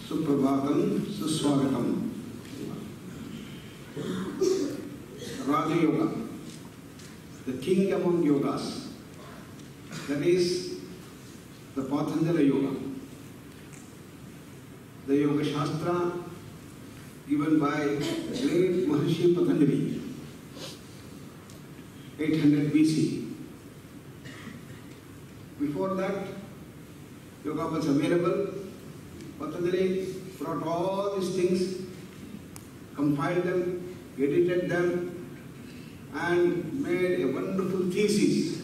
Suprabhatam, Suswagatam. Raja Yoga, the king among yogas, that is the Patanjali Yoga. The Yoga Shastra given by great Maharshi Patanjali, 800 BC. Before that, yoga was available. Patanjali brought all these things, compiled them, edited them, and made a wonderful thesis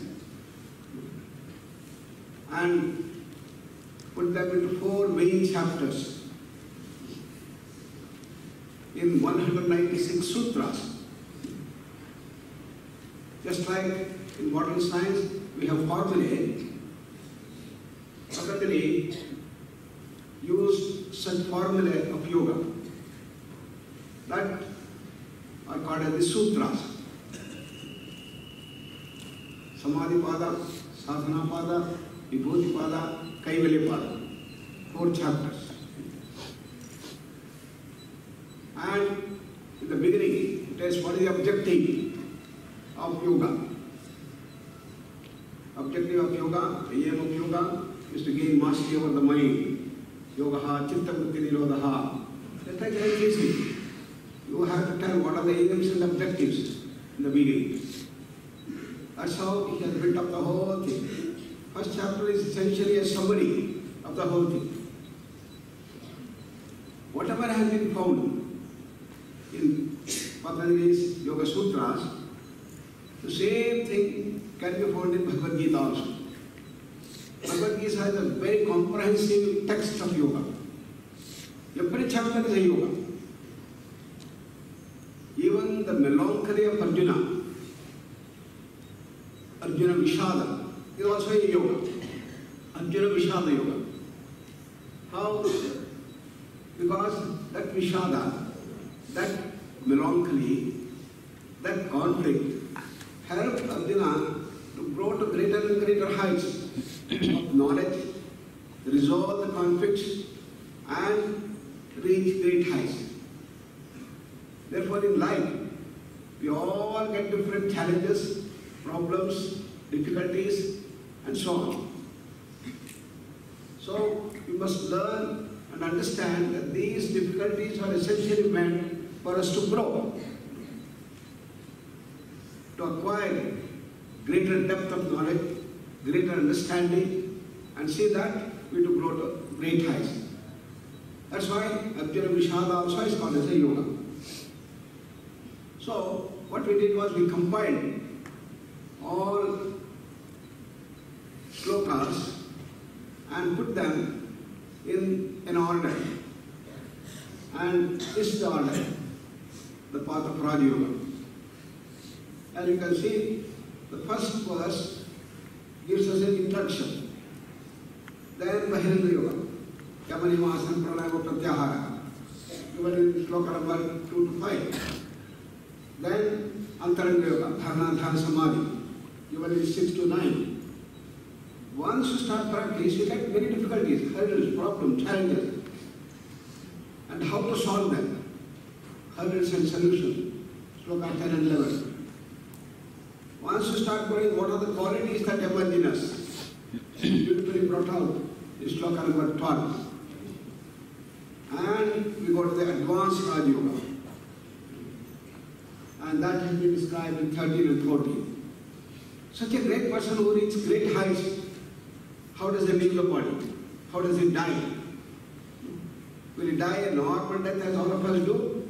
and put them into 4 main chapters in 196 sutras. Just like in modern science, we have formulae. Patanjali used such formulae of yoga that are called as the sutras. Samadhi Pada, Sadhana Pada, Vibhuti Pada, Kaivalya Pada. 4 chapters. And in the beginning, it is what is the objective of yoga. Objective of yoga, the aim of yoga is to gain mastery over the mind. Yogaha, Chitta Vritti Nirodhaha. That's like very easy. You have to tell what are the aims and objectives in the beginning. That's how he has built up the whole thing. First chapter is essentially a summary of the whole thing. Whatever has been found in Patanjali's Yoga Sutras, the same thing can be found in Bhagavad Gita also. Bhagavad Gita has a very comprehensive text of yoga. Every chapter is a yoga. Even the melancholy of Arjuna, Arjuna Vishada, is also a yoga. Arjuna Vishada yoga. How? Because that Vishada, that melancholy, that conflict helped Arjuna to grow to greater and greater heights of knowledge, resolve the conflicts, and reach great heights. Therefore, in life, we all get different challenges, problems, difficulties, and so on. So, we must learn and understand that these difficulties are essentially meant for us to grow, to acquire greater depth of knowledge, greater understanding, and see that we do grow to great heights. That's why Arjuna Vishada also is called as a yoga. So, what we did was we compiled all shlokas and put them in an order. And this is the order, the path of Raja Yoga. And you can see the first verse gives us an introduction. Then Bahiranga Yoga, Yamanimāsana Pranayama Pratyahara, given in shloka number 2 to 5. Then Antaranga Yoga, Dharana Dhyana Samadhi, given in 6 to 9. Once you start practice, you get many difficulties, hurdles, problems, challenges, and how to solve them. Hurdles and solutions, shloka 10 and 11. Once you start going, what are the qualities that emerge in us? Beautifully brought out in shloka number 12. And we go to the advanced Raja Yoga. And that has been described in 13 and 14. Such a great person who reaches great heights, how does he leave the body? How does he die? Will he die a normal death as all of us do?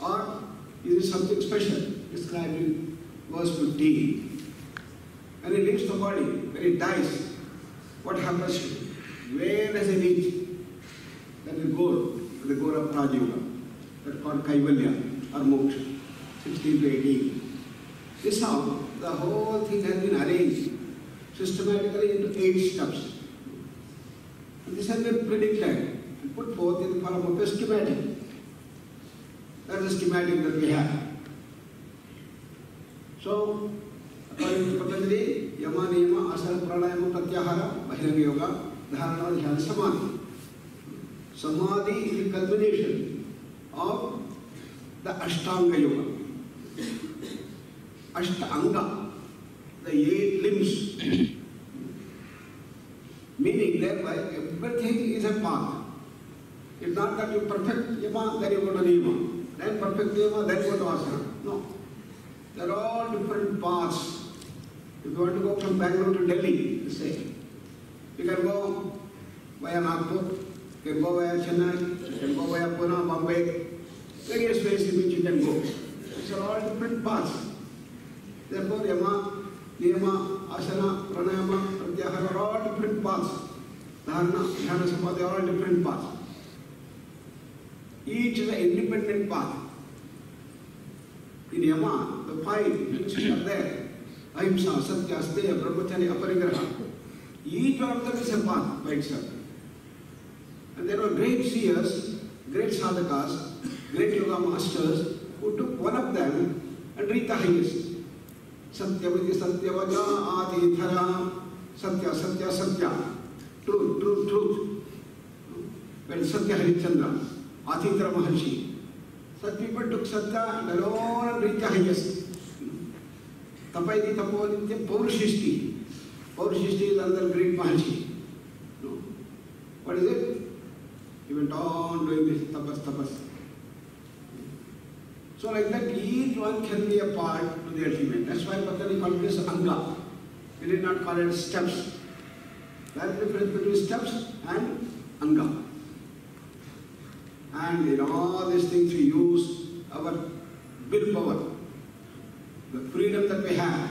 Or is it something special described in verse 15? When he leaves the body, when he dies, what happens to him? Where does he reach? That is goal, the goal of Raja Yoga. That's called Kaivalya or Moksha, 16 to 18. This is how the whole thing has been arranged systematically into 8 steps. And this has been predicted and put forth in the form of a schematic. That is the schematic that we have. So, according to Patanjali, Yama, Niyama, Asana, Pranayama, Pratyahara, Bahiranga Yoga, Dharana, Dhyana, Samadhi. Samadhi is the culmination of the Ashtanga Yoga. Ashtanga, the 8 limbs. Meaning thereby everything is a path. It's not that you perfect Yama, then you go to Niyama. Then perfect Niyama, then go to Asana. No. There are all different paths. If you want to go from Bangalore to Delhi, say, you can go via Nagpur, you can go via Chennai, you can go via Pune, Bombay, various ways in which you can go. These are all different paths. Therefore, Yama, Niyama, Asana, Pranayama, Pratyahara are all different paths. Dharana, Dhyana, Samadhi are all different paths. Each is an independent path. In Yama, the 5 which are there, Ahimsa, Satya, Asteya, Brahmacharya, Aparigraha, each one of them is a path by itself. And there were great seers, great sadhakas, great yoga masters who took one of them and reached the highest. Satyavati, Satyavaja, Adi, Thara, Satya, Satya, Satya. Truth, truth, truth. When Satya Harichandra, Atitra Maharshi, such people took Satya and alone and reached the highest. Tapaidi, Tapolinti, Paurishishti. Paurishishti is another great Maharshi. No. What is it? He went on doing this tapas. So like that, each one can be a part to the achievement. That's why Patanjali called this Anga. He did not call it steps. There is the difference between steps and Anga. And in all these things we use our willpower, the freedom that we have.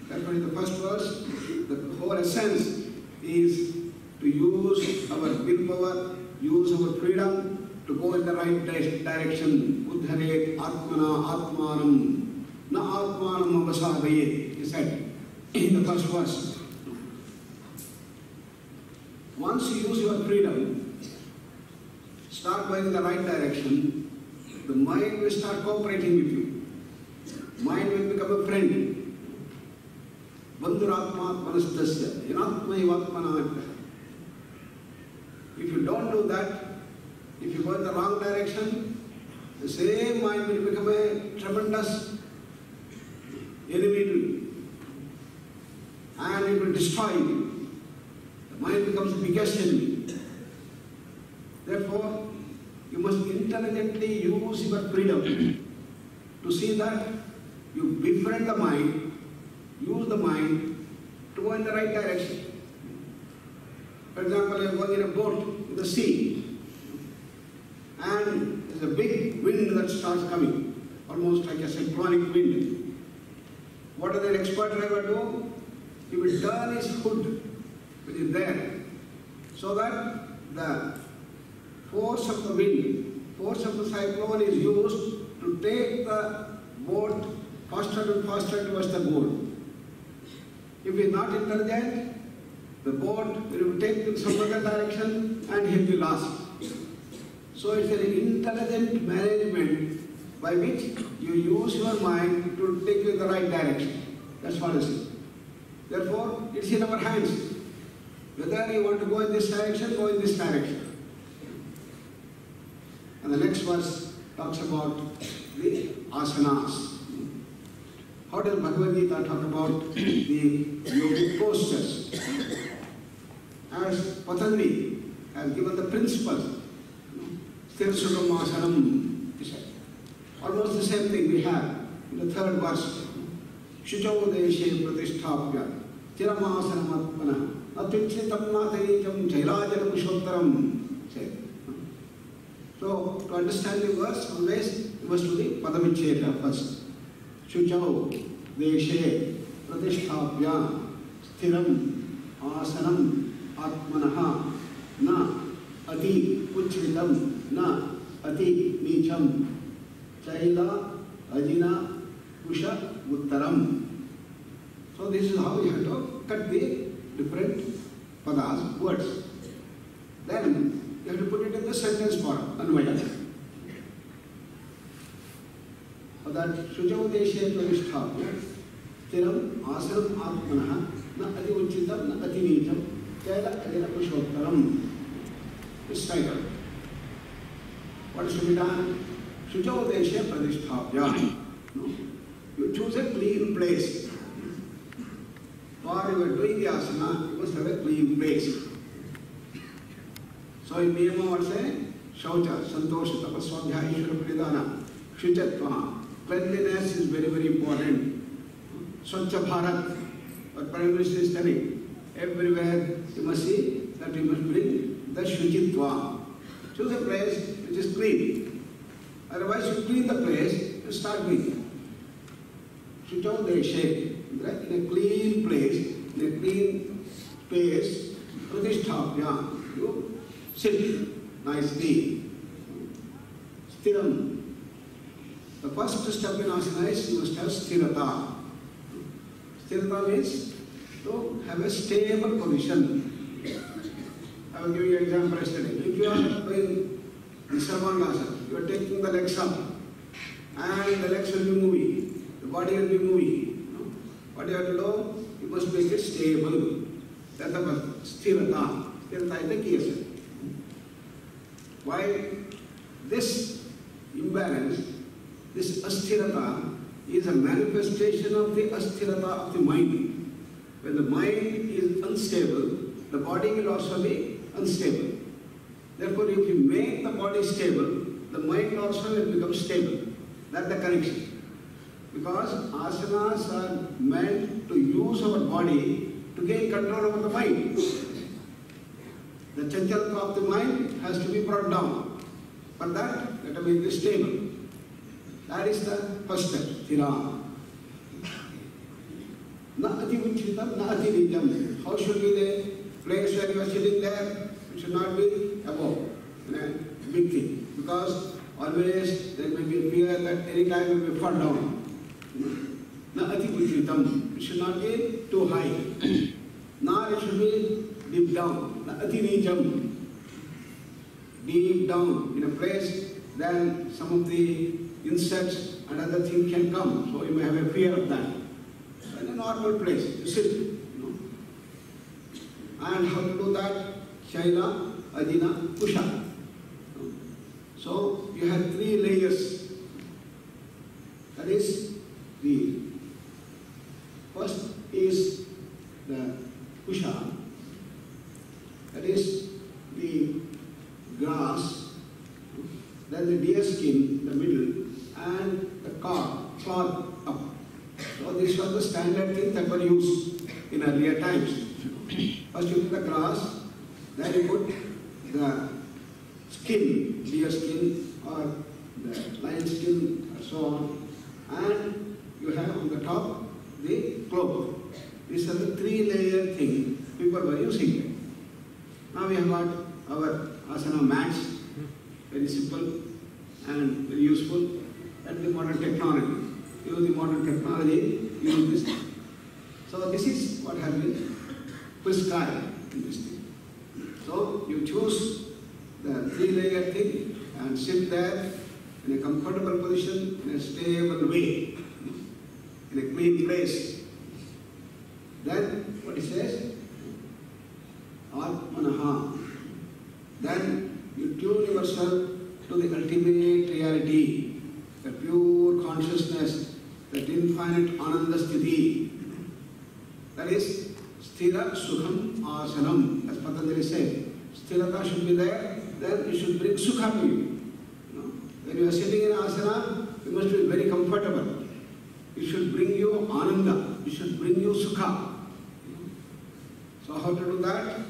Therefore in the first verse, the whole essence is to use our willpower, use our freedom to go in the right direction. Uddhare Atmana Atmanam Na Atmanam Avasadaye, he said in the first verse. Once you use your freedom, start going in the right direction, the mind will start cooperating with you. Mind will become a friend. Bandhuratma Atmanastasya, Yanatmaivatmana. If you don't do that, if you go in the wrong direction, the same mind will become a tremendous enemy to you. And it will destroy you. The mind becomes the biggest enemy. Therefore, you must intelligently use your freedom to see that you befriend the mind, use the mind to go in the right direction. For example, you are going in a boat in the sea, and there's a big wind that starts coming, almost like a cyclonic wind. What does an expert driver do? He will turn his hood, which is there, so that the force of the wind, force of the cyclone is used to take the boat faster and faster towards the goal. If he is not intelligent, the boat will take in some other direction and he will be lost. So it's an intelligent management by which you use your mind to take you in the right direction. That's what it is. Therefore, it's in our hands. Whether you want to go in this direction, go in this direction. And the next verse talks about the asanas. How does Bhagavad Gita talk about the yogic postures? As Patanjali has given the principles, Sthir Sukham Asanam, he said. Almost the same thing we have in the third verse. Shuchau Deshe Pratisthapya, Tiramasanam Atmana, Natinchitam Natayikam Jailajana Pushottaram, said. So, to understand the verse, always you must do the Padamicheta first. Shuchau Deshe Pratisthapya, Sthiram Asanam Atmanaha, Na Ati Puchritam, Na Ati Nicham, Chaila Ajina Pusha Uttaram. So this is how you have to cut the different padas, words. Then you have to put it in the sentence form, Anvaya. So that Shujau Deshe Pravisthapya, Tiram Asanam Atmanaha, Na Ati Uchitam, Na Ati Nicham, Chaila Ajina Pusha Uttaram. This title. what should be done? Shucho deshe pradishthabhya. No? You choose a clean place. While you are doing the asana, you must have a clean place. So in Niyama what say? Shaucha, Santosha, Tapaswadhyaya, Ishvara Pradana, Shuchatva. Cleanliness is very, very important. Swachha Bharat, what Prime Minister is telling. Everywhere you must see that you must bring the Shuchitva. Choose a place which is clean. Otherwise you clean the place and start doing it. Shucho Deshe. In a clean place, in a clean space, pradishthabhya, you sit nicely. Stiram. The first step in asana is you must have sthirata. Sthirata means to have a stable position. I will give you an example yesterday. If you are doing the Sarvangasana, you are taking the legs up and the legs will be moving, the body will be moving. What you have to do, you must make it stable. That's the sthirata. Sthirata is the key asset. Why this imbalance, this asthirata is a manifestation of the asthirata of the mind. When the mind is unstable, the body will also be unstable. Therefore, if you make the body stable, the mind also will become stable. That's the connection. Because asanas are meant to use our body to gain control over the mind. The chanchalata of the mind has to be brought down. For that, let us make it stable. That is the first step, thira. Na ati vichitam, na ati nijam. How should be the place where you are sitting there? It should not be above, a big thing. Because always there may be a fear that any time you may fall down. Na ati vichitam. It should not be too high. Nor it should be deep down. Na ati nijam. Deep down in a place, then some of the insects and other things can come. So you may have a fear of that. So in a normal place, you sit. And how to do that? Shaila, Adina, Kusha. So you have 3 layers. That is the first is the Kusha. That is the grass, then the deer skin, the middle, and the cloth up. So this was the standard thing that were used in earlier times. First you put the grass, then you put the skin, deer skin or the lion skin or so on, and you have on the top the cloth. These are the 3-layer thing people were using. Now we have got our asana mats, very simple and very useful, and the modern technology. Use the modern technology, use this. So this is what has been prescribed in this thing. So you choose the 3-layer thing and sit there in a comfortable position, in a stable way, in a clean place. Then what he says? Atmanaha. Then you tune yourself to the ultimate reality, the pure consciousness, that infinite ananda sthiti. That is sthira sukham asanam. As Patanjali said, sthirata should be there, then you should bring sukha to you. When you are sitting in asana, you must be very comfortable. It should bring you ananda, it should bring you sukha. So how to do that?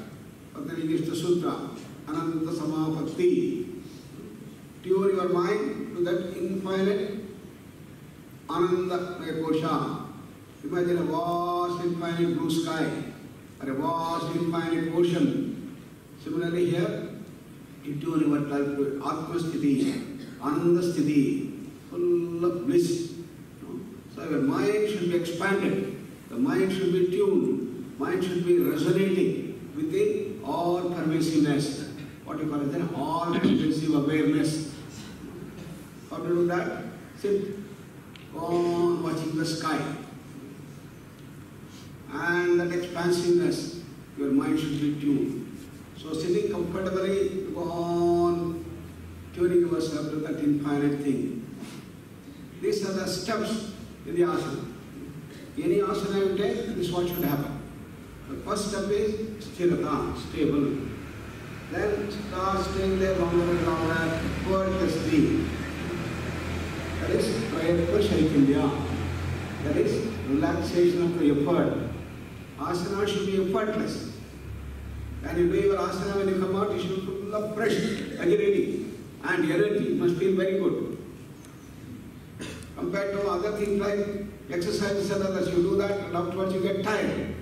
Patanjali gives the sutra, ananta samapatti. Tune your mind to that infinite ananda kosha. Imagine a vast infinite blue sky or a vast infinite ocean. Similarly here, you tune yourself to atma sthiti, ananda sthiti, full of bliss. So your mind should be expanded, the mind should be tuned, mind should be resonating with the all-pervasiveness. What you call it then? All-pervasive awareness. How to do that? Sit, go on watching the sky. And that expansiveness, your mind should be tuned. So sitting comfortably, go on tuning tuning yourself to that infinite thing. These are the steps in the asana. Any asana you take, this is what should happen. The first step is sthirata, stable. Then start staying there longer and longer, effortlessly. That is prayerful shaikindya. That is relaxation of the effort. Asana should be effortless. When you do your asana, when you come out, you should be full of fresh agility and energy. You must feel very good. Compared to other things like exercises and others, you do that and afterwards you get tired.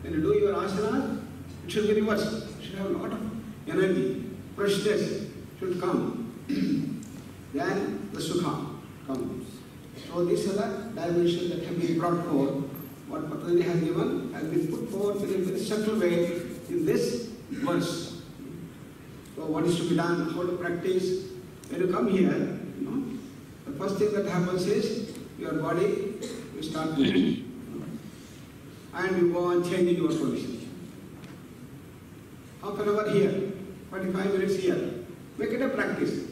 When you do your asana, it should be reversed. You should have a lot of energy, freshness should come. Then the sukha comes. So these are the dimensions that have been brought forth. What Patanjali has given has been put forth in a very subtle way in this verse. So what is to be done, how to practice? When you come here, the first thing that happens is your body will start moving. And you go on changing your position. Half an hour here, 45 minutes here. Make it a practice.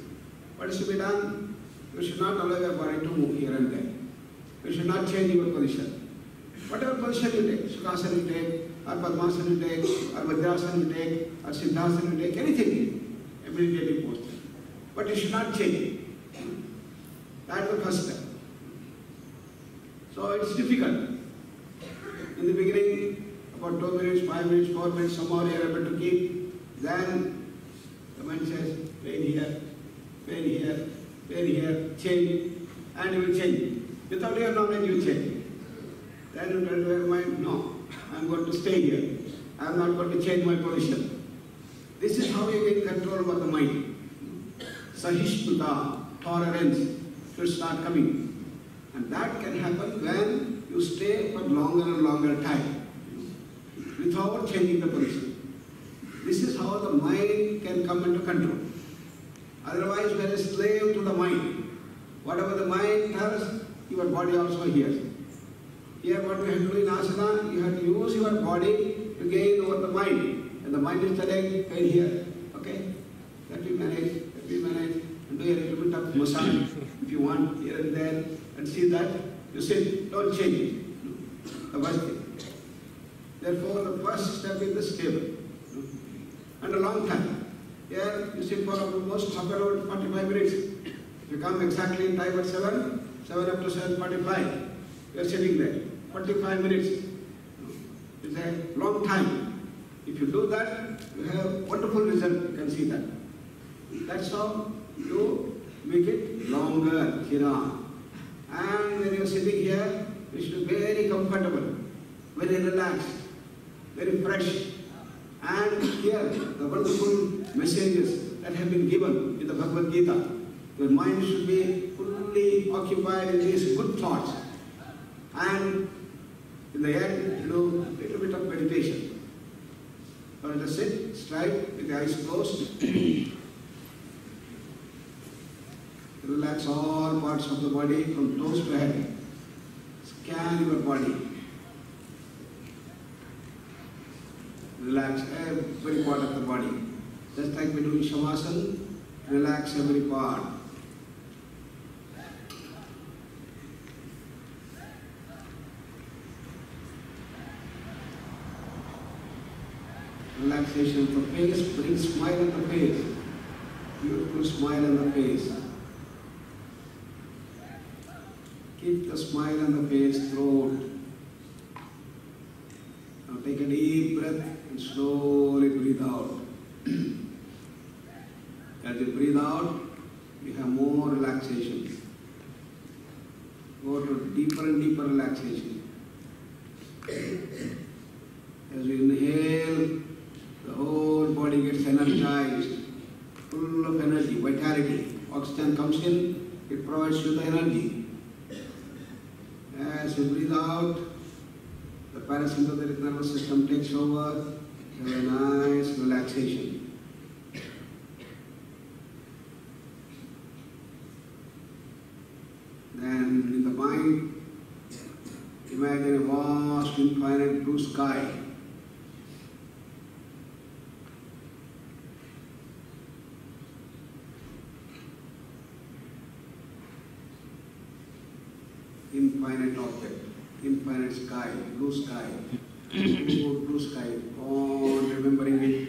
What is to be done? You should not allow your body to move here and there. You should not change your position. Whatever position you take, Sukhasana you take, or Padmasana you take, or Vajrasana you take, or Siddhasana you take, anything, immediately post. But you should not change it. That's the first step. So it's difficult. In the beginning, about 2 minutes, 5 minutes, 4 minutes, somehow you are able to keep. Then the mind says, pain here, change, and you will change. Without your knowledge, you will change. Then you tell your mind, no, I am going to stay here. I am not going to change my position. This is how you get control over the mind. Sahishnuta, tolerance, should start coming. And that can happen when you stay for longer and longer time, without changing the position. This is how the mind can come into control. Otherwise, we are a slave to the mind. Whatever the mind tells, your body also hears. Here, what we have to do in asana, you have to use your body to gain over the mind. And the mind is telling, pain here, okay? Let me manage, and do a little bit of massage if you want, here and there, and see that you sit, don't change it. The first thing. Therefore, the first step is the stable. And a long time. Here, you sit for almost half an hour, 45 minutes. If you come exactly in time at 7 up to 7:45, you are sitting there. 45 minutes. It's a long time. If you do that, you have wonderful result. You can see that. That's how you make it longer, Kira. And when you are sitting here, you should be very comfortable, very relaxed, very fresh. And hear the wonderful messages that have been given in the Bhagavad Gita. Your mind should be fully occupied in these good thoughts. And in the end, do a little bit of meditation. So let us sit straight with the eyes closed. Relax all parts of the body from toes to head. Scan your body. Relax every part of the body. Just like we do in Shavasana, relax every part. Relaxation of the face, bring smile on the face. Beautiful smile on the face. Keep the smile on the face, throat. Now take a deep breath and slowly breathe out. As you breathe out, you have more relaxation. Go to deeper and deeper relaxation. As you inhale, the whole body gets energized, full of energy, vitality. Oxygen comes in, it provides you the energy. As you breathe out, the parasympathetic nervous system takes over, you have a nice relaxation. Then in the mind, imagine a vast, infinite blue sky. infinite object, infinite sky, blue sky, blue sky, on remembering it.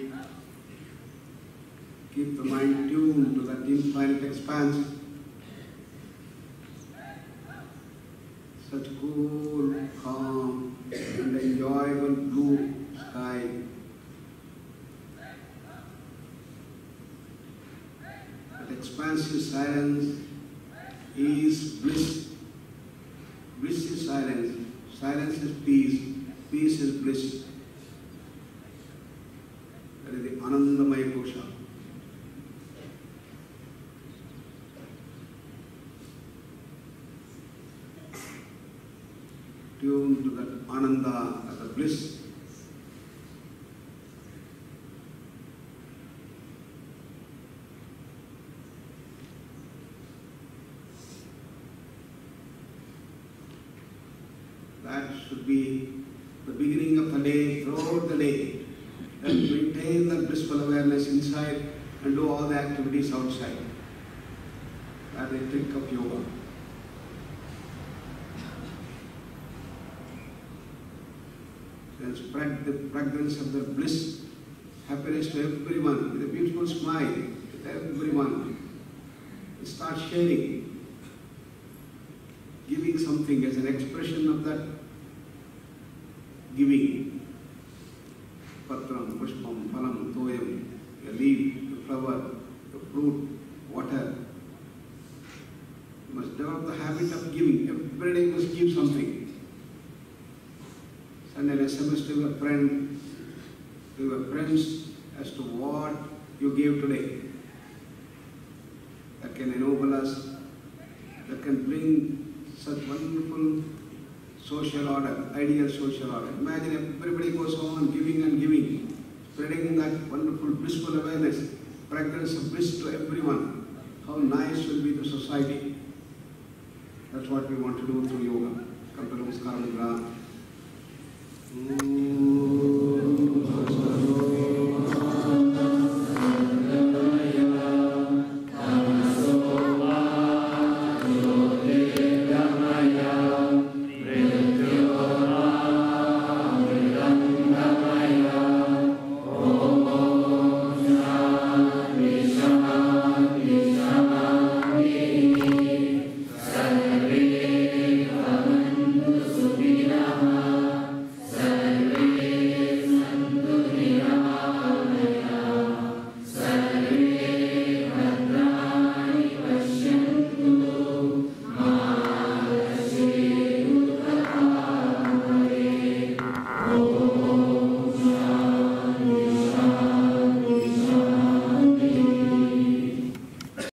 Keep the mind tuned to that infinite expanse. Such cool, calm, and enjoyable blue sky. That expansive silence is bliss. Bliss is silence. Silence is peace. Peace is bliss. That is the Anandamaya Kosha. Tuned to that Ananda, the bliss. That should be the beginning of the day, throughout the day. And maintain that blissful awareness inside and do all the activities outside. That is the trick of yoga. Then spread the fragrance of the bliss, happiness to everyone, with a beautiful smile, with everyone. And start sharing, giving something as an expression of that giving. Patram, pushpam, phalam, toyam, a leaf, a flower, a fruit, water. You must develop the habit of giving. Every day you must give something. Send an SMS to your friend, to your friends as to what you gave today. That can ennoble us, that can bring such wonderful social order, ideal social order. Imagine everybody goes on giving and giving, spreading that wonderful blissful awareness, fragrance of bliss to everyone. How nice will be the society. That's what we want to do through yoga. Come to Namaskaram.